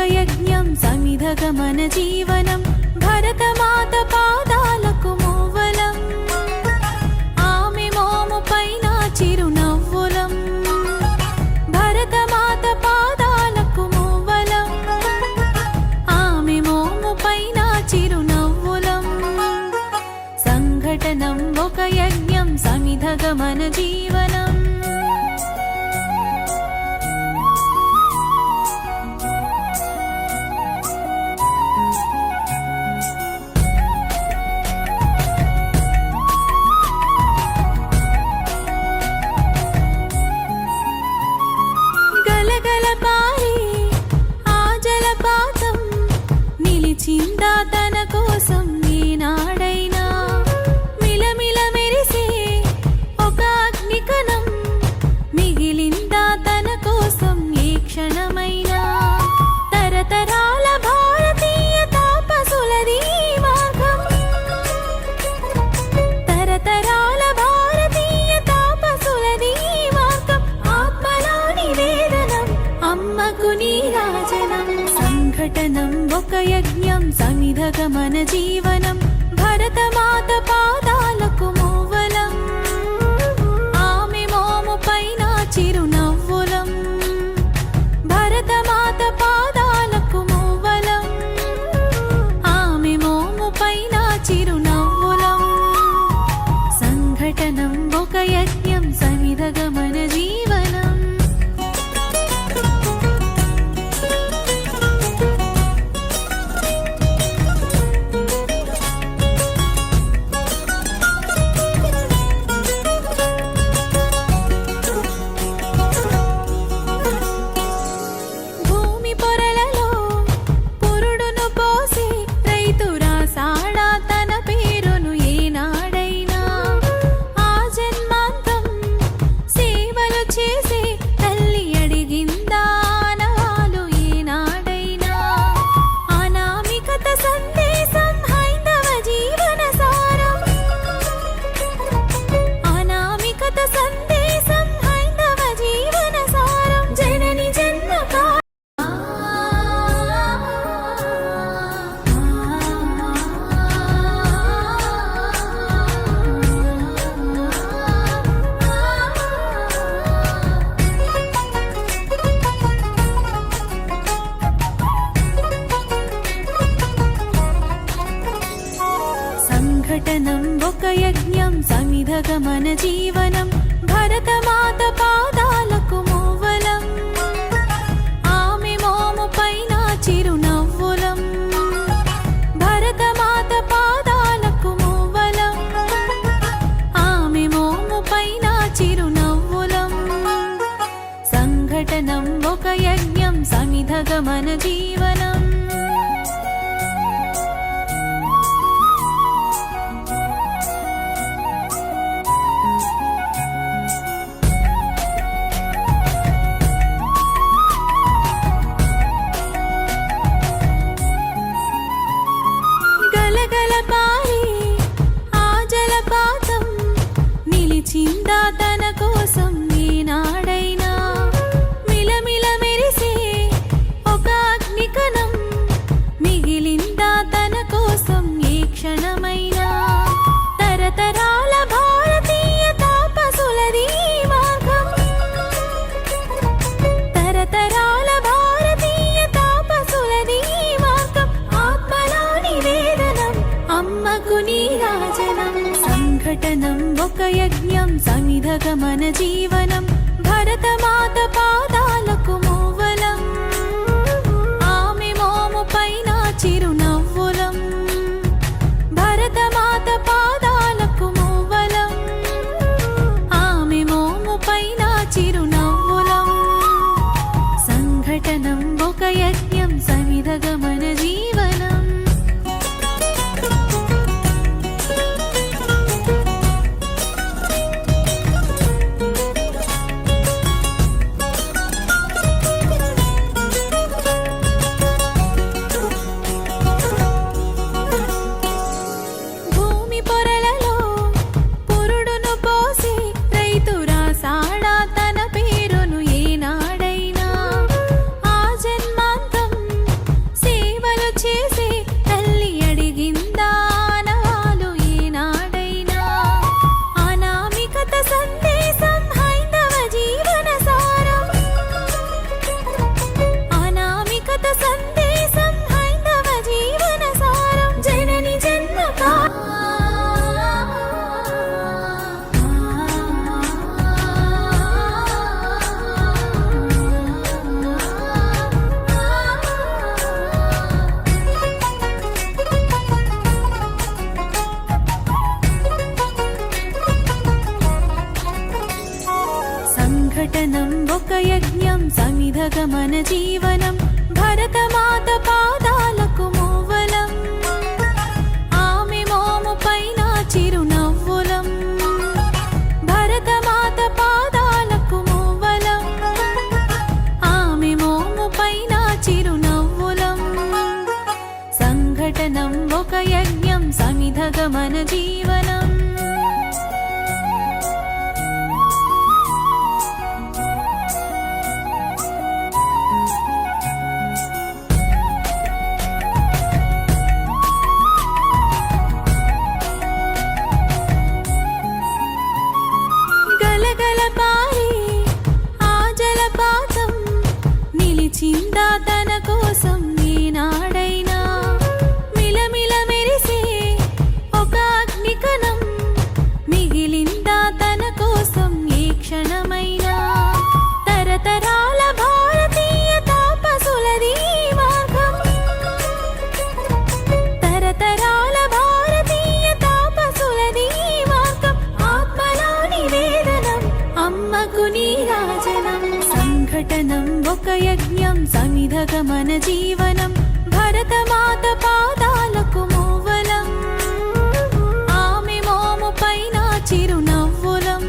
యజ్ఞం సమిధగమన జీవనం భరతమాత పాదాలకు మూవలం ఆమె మోము పైన చిరునవ్వులం భరతమాత పాదాలకు మూవలం ఆమె మోము పైన చిరునవ్వులం సంఘటనం ఒక యజ్ఞం సమిధగమన జీవనం నిలిచిందా తన కోసం ఈనాడైనా మిలమిల మెరిసే ఒక అగ్నికణం మిగిలిందా తన కోసం ఏ క్షణమైనా తరతరాల భారతీయ తాపసులది మార్గం తరతరాల భారతీయ తాపసులది మార్గం ఆత్మలో నివేదనం అమ్మకు నీరాజనం సంఘటనం ఒక యజ్ఞం సమిధగమన జీవనం భరతమాత పాదాలకు మూవలం ఆమె మోము పైన చిరునవ్వులం భరతమాత పాదాలకు మూవలం ఆమె మోము పైన చిరునవ్వులం సంఘటనం ఒక యజ్ఞం సమిధగమన జీవనం సంఘటనం ఒక యజ్ఞం సమిధగమన జీవనం భరతమాత పాదాలకు మూవలం ఆమె మోము పైన చిరునవ్వులం భరతమాత పాదాలకు మూవలం ఆమె మోము పైన చిరునవ్వులం సంఘటనం ఒక యజ్ఞం సమిధగమన జీవనం నిలిచిందా తన కోసం ఈనాడైనా మిలమిల మెరిసే ఒక అగ్నికణం మిగిలిందా తన కోసం ఏ క్షణమైనా తరతరాల భారతీయ తాపసులది మార్గం తరతరాల భారతీయ తాపసులది మార్గం ఆత్మలో నివేదనం అమ్మకు నీరాజనం సంఘటనం ఒక యజ్ఞం సమిధగమన జీవనం భరతమాత పాదాలకు మూవలం ఆమె మోము పైన చిరునవ్వులం భరతమాత పాదాలకు మూవలం ఆమె మోము పైన చిరునవ్వులం సంఘటనం ఒక యజ్ఞం సమిధగమన జీవనం సంఘటనం ఒక యజ్ఞం సమిధగమన జీవనం భరతమాత పాదాలకు మూవలం ఆమె మోము పైన చిరునవ్వులం భరతమాత పాదాలకు మూవలం ఆమె మోము పైన చిరునవ్వులం సంఘటనం ఒక యజ్ఞం సమిధగమన జీవనం నిలిచిందా తన కోసం ఈనాడైనా మిలమిల మెరిసే ఒక అగ్నికణం మిగిలిందా తన కోసం ఏ క్షణమైనా తరతరాల భారతీయ తాపసులది మార్గం తరతరాల భారతీయ తాపసులది మార్గం ఆత్మలో నివేదనం అమ్మకు నీరాజనం సంఘటనం ఒక యజ్ఞం సమిధగమన జీవనం భరతమాత పాదాలకు మూవలం ఆమె మోము పైన చిరునవ్వులం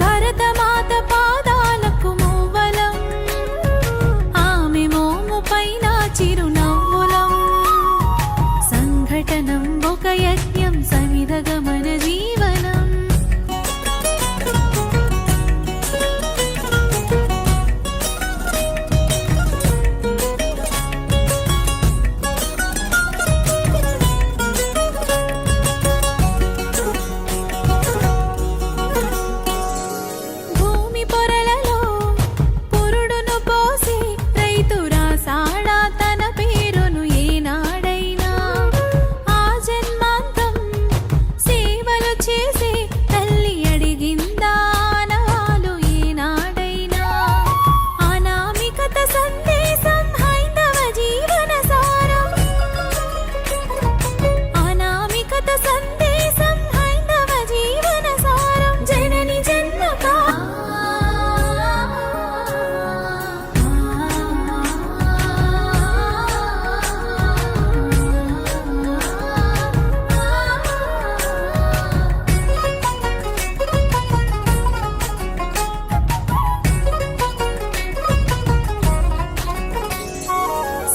భరతమాత పాదాలకు మూవలం ఆమె మోము పైన చిరునవ్వులం సంఘటనం ఒక యజ్ఞం సమిధగమన జీవనం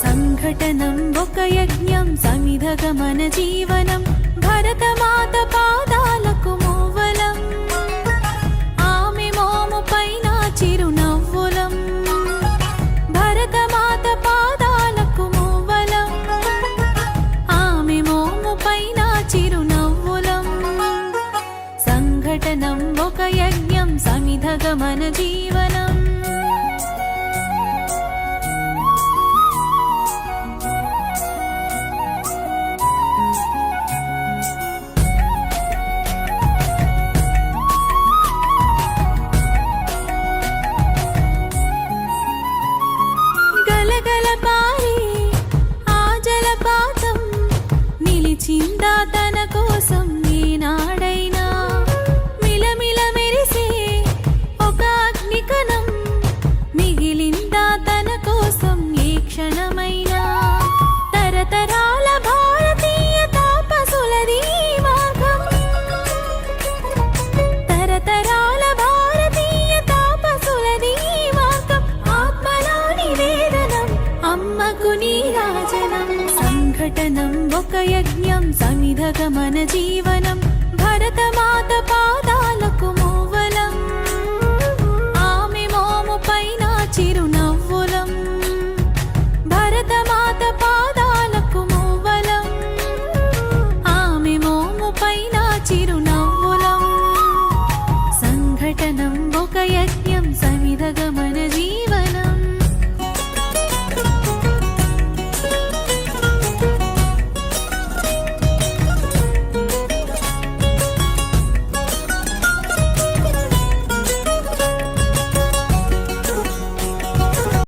సంఘటనం ఒక యజ్ఞం సమిధగమన జీవనం భరతమాత పాదాలకు మూవలం ఆమె మోము పైన చిరునవ్వులం భరతమాత పాదాలకు మూవలం ఆమె మోము పైన చిరునవ్వులం సంఘటనం ఒక యజ్ఞం సమిధగమన జీవనం నిలిచిందా తన కోసం ఈనాడైనా మిలమిల మెరిసే ఒక అగ్నికణం మిగిలిందా తన కోసం ఏ క్షణమైనా తరతరాల భారతీయ తాపసులది మార్గం తరతరాల భారతీయ తాపసులది మార్గం ఆత్మలో నివేదనం అమ్మకు నీరాజనం సంఘటనం ఒక యజ్ఞం సమిధగమన జీవనం